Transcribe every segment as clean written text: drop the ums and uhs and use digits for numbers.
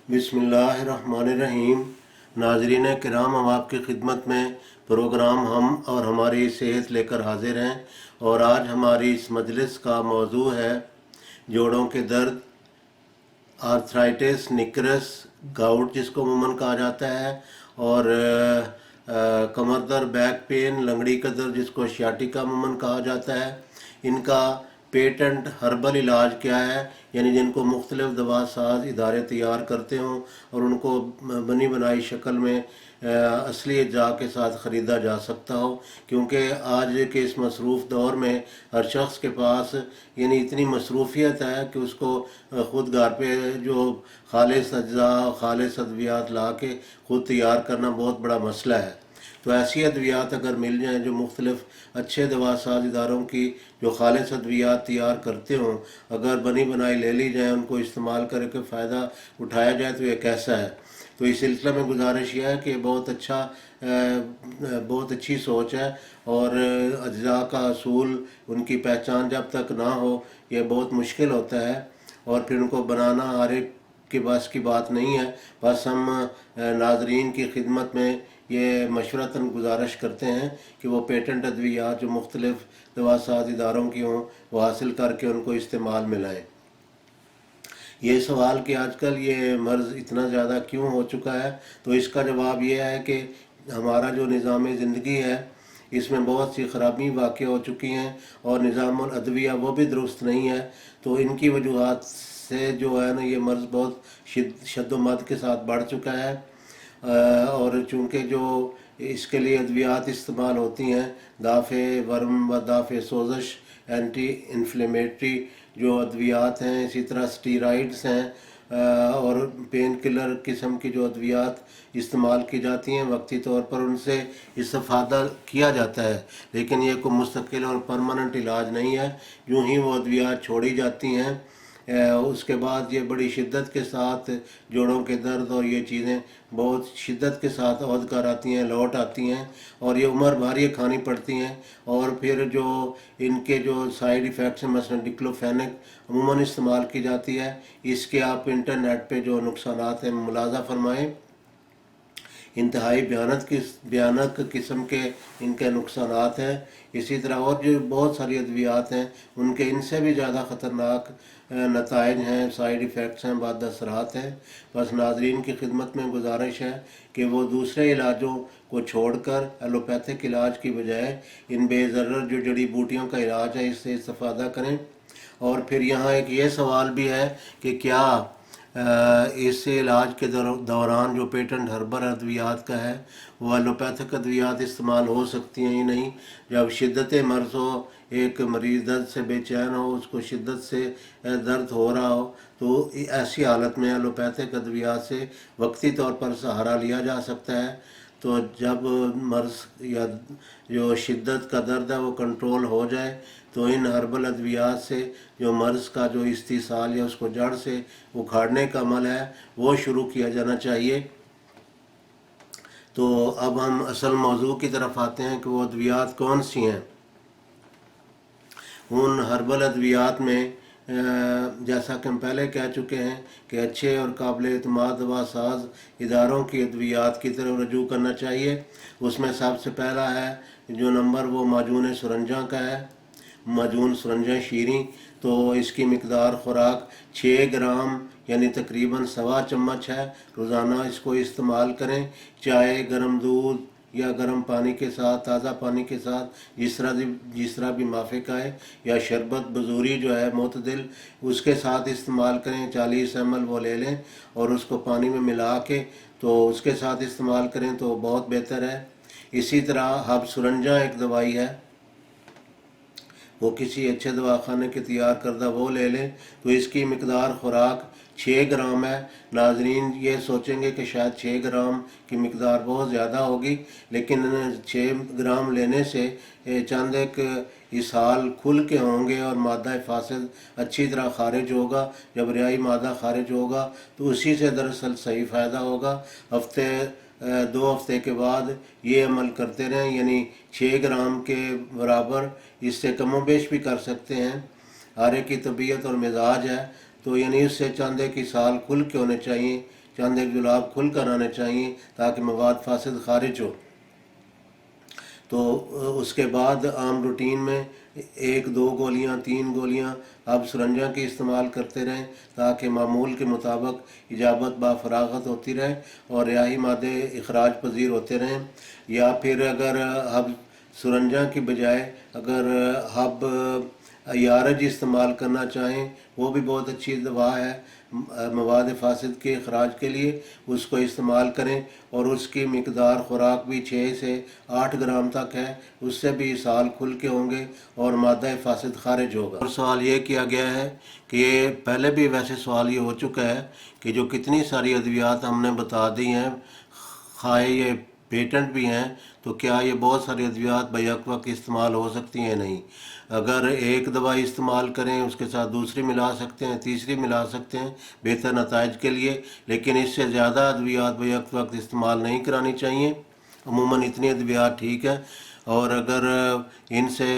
بسم اللہ الرحمن الرحیم۔ ناظرین کرام، ہم آپ کی خدمت میں پروگرام ہم اور ہماری صحت لے کر حاضر ہیں، اور آج ہماری اس مجلس کا موضوع ہے جوڑوں کے درد، آرتھرائٹس نکرس، گاؤٹ جس کو عموماً کہا جاتا ہے، اور کمر درد، بیک پین، لنگڑی کا درد جس کو شیاٹیکا عموماً کہا جاتا ہے۔ ان کا پیٹنٹ ہربل علاج کیا ہے، یعنی جن کو مختلف دوا ساز ادارے تیار کرتے ہوں اور ان کو بنی بنائی شکل میں اصلی اجزاء کے ساتھ خریدا جا سکتا ہو، کیونکہ آج کے اس مصروف دور میں ہر شخص کے پاس یعنی اتنی مصروفیت ہے کہ اس کو خود گھر پہ جو خالص اجزاء، خالص ادویات لا کے خود تیار کرنا بہت بڑا مسئلہ ہے۔ تو ایسی ادویات اگر مل جائیں جو مختلف اچھے دوا ساز اداروں کی جو خالص ادویات تیار کرتے ہوں، اگر بنی بنائی لے لی جائیں، ان کو استعمال کر کے فائدہ اٹھایا جائے تو یہ کیسا ہے۔ تو اس سلسلہ میں گزارش یہ ہے کہ بہت اچھی سوچ ہے، اور اجزاء کا اصول ان کی پہچان جب تک نہ ہو یہ بہت مشکل ہوتا ہے، اور پھر ان کو بنانا ہر ایک کے بس کی بات نہیں ہے۔ بس ہم ناظرین کی خدمت میں یہ مشورتاً گزارش کرتے ہیں کہ وہ پیٹنٹ ادویات جو مختلف دوا ساز اداروں کی ہوں وہ حاصل کر کے ان کو استعمال میں لائیں۔ یہ سوال کہ آج کل یہ مرض اتنا زیادہ کیوں ہو چکا ہے، تو اس کا جواب یہ ہے کہ ہمارا جو نظام زندگی ہے اس میں بہت سی خرابی واقع ہو چکی ہیں، اور نظام الادویہ وہ بھی درست نہیں ہے۔ تو ان کی وجوہات سے جو ہے نا یہ مرض بہت شد و مد کے ساتھ بڑھ چکا ہے، اور چونکہ جو اس کے لیے ادویات استعمال ہوتی ہیں، دافع ورم و دافع سوزش، اینٹی انفلیمیٹری جو ادویات ہیں، اسی طرح سٹیرائڈز ہیں، اور پین کلر قسم کی جو ادویات استعمال کی جاتی ہیں، وقتی طور پر ان سے استفادہ کیا جاتا ہے، لیکن یہ کوئی مستقل اور پرماننٹ علاج نہیں ہے۔ یوں ہی وہ ادویات چھوڑی جاتی ہیں، اس کے بعد یہ بڑی شدت کے ساتھ جوڑوں کے درد اور یہ چیزیں بہت شدت کے ساتھ عود کر آتی ہیں، لوٹ آتی ہیں، اور یہ عمر بھر یہ کھانی پڑتی ہیں۔ اور پھر جو ان کے جو سائیڈ ایفیکٹس ہیں، مثلا ڈکلوفینک عموماً استعمال کی جاتی ہے، اس کے آپ انٹرنیٹ پہ جو نقصانات ہیں ملاحظہ فرمائیں، انتہائی بھیانک قسم کے ان کے نقصانات ہیں۔ اسی طرح اور جو بہت ساری ادویات ہیں ان کے ان سے بھی زیادہ خطرناک نتائج ہیں، سائیڈ ایفیکٹس ہیں، بعد اثرات ہیں۔ بس ناظرین کی خدمت میں گزارش ہے کہ وہ دوسرے علاجوں کو چھوڑ کر ایلوپیتھک علاج کی بجائے ان بے ضرر جو جڑی بوٹیوں کا علاج ہے اس سے استفادہ کریں۔ اور پھر یہاں ایک یہ سوال بھی ہے کہ کیا اس علاج کے دوران جو پیٹنٹ ہربل ادویات کا ہے وہ ایلوپیتھک ادویات استعمال ہو سکتی ہیں یا نہیں۔ جب شدت مرض ہو، ایک مریض درد سے بے چین ہو، اس کو شدت سے درد ہو رہا ہو، تو ایسی حالت میں ایلوپیتھک ادویات سے وقتی طور پر سہارا لیا جا سکتا ہے۔ تو جب مرض یا جو شدت کا درد ہے وہ کنٹرول ہو جائے تو ان ہربل ادویات سے جو مرض کا جو استحصال یا اس کو جڑ سے اکھاڑنے کا عمل ہے وہ شروع کیا جانا چاہیے۔ تو اب ہم اصل موضوع کی طرف آتے ہیں کہ وہ ادویات کون سی ہیں۔ ان ہربل ادویات میں جیسا کہ ہم پہلے کہہ چکے ہیں کہ اچھے اور قابل اعتماد دوا ساز اداروں کی ادویات کی طرف رجوع کرنا چاہیے۔ اس میں سب سے پہلا ہے جو نمبر وہ معجون سرنجاں کا ہے، معجون سرنجاں شیریں۔ تو اس کی مقدار خوراک 6 گرام یعنی تقریباً 1.25 چمچ ہے، روزانہ اس کو استعمال کریں، چائے، گرم دودھ یا گرم پانی کے ساتھ، تازہ پانی کے ساتھ، جس طرح بھی موافق آئے، یا شربت بزوری جو ہے معتدل اس کے ساتھ استعمال کریں۔ 40 ml وہ لے لیں اور اس کو پانی میں ملا کے تو اس کے ساتھ استعمال کریں تو بہت بہتر ہے۔ اسی طرح ہب سرنجاں ایک دوائی ہے، وہ کسی اچھے دواخانے کے تیار کردہ وہ لے لیں، تو اس کی مقدار خوراک 6 گرام ہے۔ ناظرین یہ سوچیں گے کہ شاید 6 گرام کی مقدار بہت زیادہ ہوگی، لیکن 6 گرام لینے سے چند ایک اسہال کھل کے ہوں گے اور مادہ فاسد اچھی طرح خارج ہوگا۔ جب ریائی مادہ خارج ہوگا تو اسی سے دراصل صحیح فائدہ ہوگا۔ 2 ہفتے کے بعد یہ عمل کرتے رہیں، یعنی 6 گرام کے برابر، اس سے کم و بیش بھی کر سکتے ہیں، ہر ایک کی طبیعت اور مزاج ہے۔ تو یعنی اس سے چند ایک اسہال کھل کے ہونے چاہیے چند ایک جلاب کھل کر آنے چاہیے تاکہ مواد فاسد خارج ہو۔ تو اس کے بعد عام روٹین میں 1 2 گولیاں 3 گولیاں اب سرنجاں کی استعمال کرتے رہیں تاکہ معمول کے مطابق اجابت بافراغت ہوتی رہے اور ریاحی مادے اخراج پذیر ہوتے رہیں۔ یا پھر اگر اب سرنجاں کی بجائے اگر اب یارج استعمال کرنا چاہیں، وہ بھی بہت اچھی دوا ہے مواد فاسد کے اخراج کے لیے، اس کو استعمال کریں اور اس کی مقدار خوراک بھی 6 سے 8 گرام تک ہے، اس سے بھی اسہال کھل کے ہوں گے اور مادہ فاسد خارج ہوگا۔ اور سوال یہ کیا گیا ہے کہ یہ پہلے بھی ویسے سوال یہ ہو چکا ہے کہ جو کتنی ساری ادویات ہم نے بتا دی ہیں، خواہ یہ پیٹنٹ بھی ہیں، تو کیا یہ بہت ساری ادویات بیک وقت استعمال ہو سکتی ہیں؟ نہیں۔ اگر ایک دوائی استعمال کریں اس کے ساتھ دوسری ملا سکتے ہیں، تیسری ملا سکتے ہیں بہتر نتائج کے لیے، لیکن اس سے زیادہ ادویات بیک وقت استعمال نہیں کرانی چاہیے۔ عموماً اتنی ادویات ٹھیک ہے، اور اگر ان سے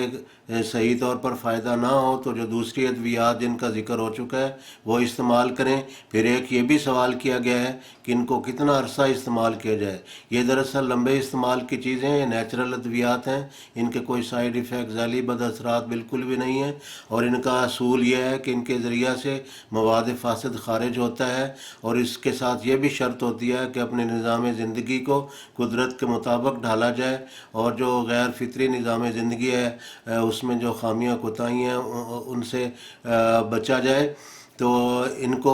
صحیح طور پر فائدہ نہ ہو تو جو دوسری ادویات جن کا ذکر ہو چکا ہے وہ استعمال کریں۔ پھر ایک یہ بھی سوال کیا گیا ہے کہ ان کو کتنا عرصہ استعمال کیا جائے۔ یہ دراصل لمبے استعمال کی چیزیں ہیں، یہ نیچرل ادویات ہیں، ان کے کوئی سائیڈ ایفیکٹ ذیلی بد اثرات بالکل بھی نہیں ہیں، اور ان کا اصول یہ ہے کہ ان کے ذریعہ سے مواد فاسد خارج ہوتا ہے، اور اس کے ساتھ یہ بھی شرط ہوتی ہے کہ اپنے نظام زندگی کو قدرت کے مطابق ڈھالا جائے، اور جو غیر فطری نظام زندگی ہے اس میں جو خامیاں کوتاہیاں ہیں ان سے بچا جائے۔ تو ان کو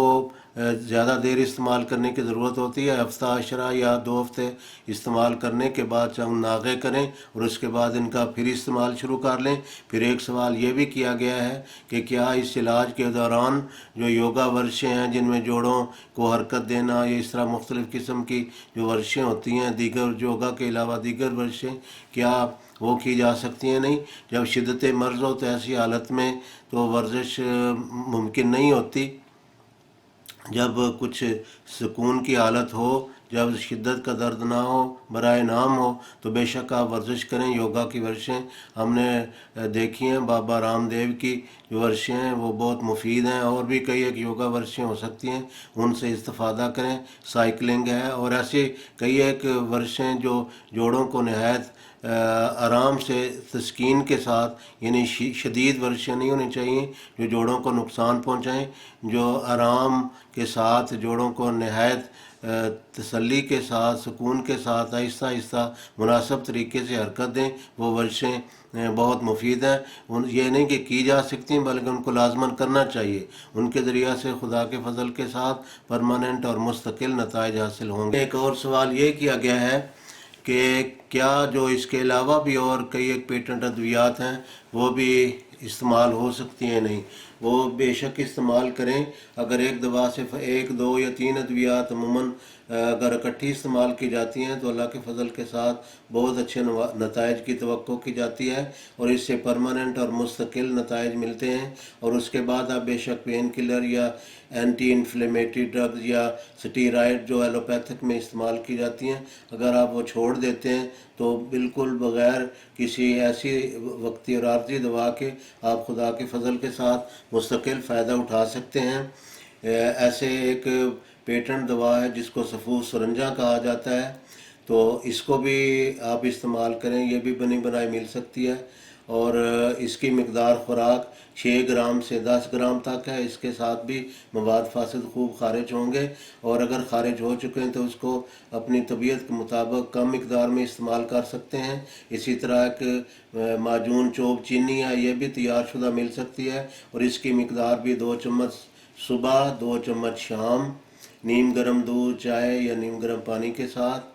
زیادہ دیر استعمال کرنے کی ضرورت ہوتی ہے، ہفتہ عشرہ یا 2 ہفتے استعمال کرنے کے بعد چند ناغے کریں اور اس کے بعد ان کا پھر استعمال شروع کر لیں۔ پھر ایک سوال یہ بھی کیا گیا ہے کہ کیا اس علاج کے دوران جو یوگا ورزشیں ہیں جن میں جوڑوں کو حرکت دینا یا اس طرح مختلف قسم کی جو ورزشیں ہوتی ہیں دیگر یوگا کے علاوہ دیگر ورزشیں، کیا وہ کی جا سکتی ہیں؟ نہیں۔ جب شدت مرض ہو تو ایسی حالت میں تو ورزش ممکن نہیں ہوتی۔ جب کچھ سکون کی حالت ہو، جب شدت کا درد نہ ہو، برائے نام ہو، تو بے شک آپ ورزش کریں۔ یوگا کی ورزشیں ہم نے دیکھی ہیں، بابا رام دیو کی جو ورزشیں ہیں وہ بہت مفید ہیں، اور بھی کئی ایک یوگا ورزشیں ہو سکتی ہیں، ان سے استفادہ کریں۔ سائیکلنگ ہے اور ایسے کئی ایک ورزشیں جو جوڑوں کو نہایت آرام سے تسکین کے ساتھ، یعنی شدید ورزشیں نہیں ہونی چاہیے جو جوڑوں کو نقصان پہنچائیں، جو آرام کے ساتھ جوڑوں کو نہایت تسلی کے ساتھ، سکون کے ساتھ، آہستہ آہستہ مناسب طریقے سے حرکت دیں، وہ ورزشیں بہت مفید ہیں۔ یہ نہیں کہ کی جا سکتی ہیں بلکہ ان کو لازماً کرنا چاہیے، ان کے ذریعہ سے خدا کے فضل کے ساتھ پرماننٹ اور مستقل نتائج حاصل ہوں گے۔ ایک اور سوال یہ کیا گیا ہے کہ کیا جو اس کے علاوہ بھی اور کئی ایک پیٹنٹ ادویات ہیں وہ بھی استعمال ہو سکتی ہیں؟ نہیں، وہ بے شک استعمال کریں۔ اگر ایک دوا سے 1 2 یا 3 ادویات عموماً اگر اکٹھی استعمال کی جاتی ہیں تو اللہ کے فضل کے ساتھ بہت اچھے نتائج کی توقع کی جاتی ہے، اور اس سے پرماننٹ اور مستقل نتائج ملتے ہیں۔ اور اس کے بعد آپ بے شک پین کلر یا اینٹی انفلیمیٹری ڈرگز یا سٹیرائڈ جو ایلوپیتھک میں استعمال کی جاتی ہیں، اگر آپ وہ چھوڑ دیتے ہیں تو بالکل بغیر کسی ایسی وقتی اور عارضی دوا کے آپ خدا کے فضل کے ساتھ مستقل فائدہ اٹھا سکتے ہیں۔ ایسے ایک پیٹنٹ دوا ہے جس کو سفوس سرنجا کہا جاتا ہے، تو اس کو بھی آپ استعمال کریں، یہ بھی بنی بنائی مل سکتی ہے، اور اس کی مقدار خوراک 6 گرام سے 10 گرام تک ہے۔ اس کے ساتھ بھی مواد فاسد خوب خارج ہوں گے، اور اگر خارج ہو چکے ہیں تو اس کو اپنی طبیعت کے مطابق کم مقدار میں استعمال کر سکتے ہیں۔ اسی طرح ایک معجون چوب چینی ہے، یہ بھی تیار شدہ مل سکتی ہے، اور اس کی مقدار بھی 2 چمچ صبح 2 چمچ شام، نیم گرم دودھ، چائے یا نیم گرم پانی کے ساتھ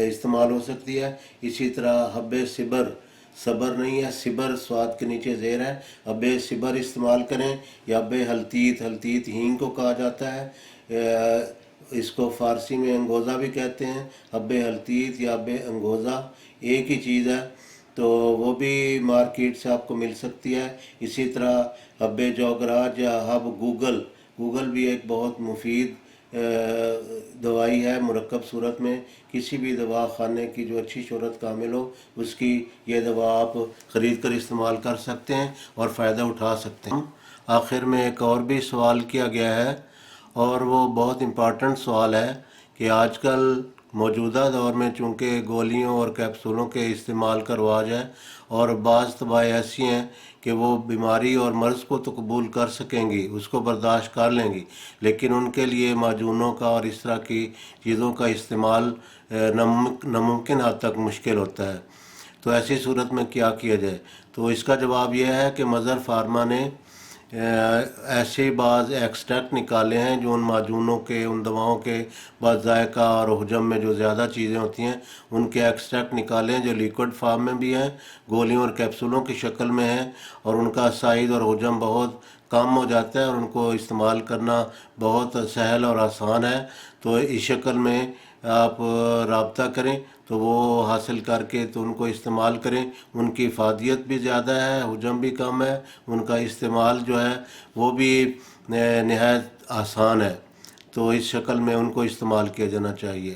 استعمال ہو سکتی ہے۔ اسی طرح حب صبر، صبر نہیں ہے، صبر سواد کے نیچے زیر ہے، حب صبر استعمال کریں، یا حب ہلتیت، ہلتیت ہینگ کو کہا جاتا ہے، اس کو فارسی میں انگوزہ بھی کہتے ہیں۔ حب ہلتیت یا حب انگوزہ ایک ہی چیز ہے، تو وہ بھی مارکیٹ سے آپ کو مل سکتی ہے۔ اسی طرح حب جوگراج یا حب گوگل، گوگل بھی ایک بہت مفید دوائی ہے مرکب صورت میں۔ کسی بھی دوا خانے کی جو اچھی شہرت کامل ہو اس کی یہ دوا آپ خرید کر استعمال کر سکتے ہیں اور فائدہ اٹھا سکتے ہیں۔ آخر میں ایک اور بھی سوال کیا گیا ہے، اور وہ بہت امپارٹنٹ سوال ہے کہ آج کل موجودہ دور میں چونکہ گولیوں اور کیپسولوں کے استعمال کا رواج ہے، اور بعض طبائیں ایسی ہیں کہ وہ بیماری اور مرض کو تو قبول کر سکیں گی، اس کو برداشت کر لیں گی، لیکن ان کے لیے معجونوں کا اور اس طرح کی چیزوں کا استعمال ناممکن حد تک مشکل ہوتا ہے۔ تو ایسی صورت میں کیا کیا جائے؟ تو اس کا جواب یہ ہے کہ مظہر فارما نے ایسے بعض ایکسٹریکٹ نکالے ہیں جو ان معجونوں کے، ان دواؤں کے بعض ذائقہ اور حجم میں جو زیادہ چیزیں ہوتی ہیں ان کے ایکسٹریکٹ نکالے ہیں، جو لیکوڈ فارم میں بھی ہیں، گولیوں اور کیپسولوں کی شکل میں ہیں، اور ان کا سائز اور حجم بہت کم ہو جاتا ہے اور ان کو استعمال کرنا بہت سہل اور آسان ہے۔ تو اس شکل میں آپ رابطہ کریں تو وہ حاصل کر کے تو ان کو استعمال کریں۔ ان کی افادیت بھی زیادہ ہے، حجم بھی کم ہے، ان کا استعمال جو ہے وہ بھی نہایت آسان ہے، تو اس شکل میں ان کو استعمال کیا جانا چاہیے۔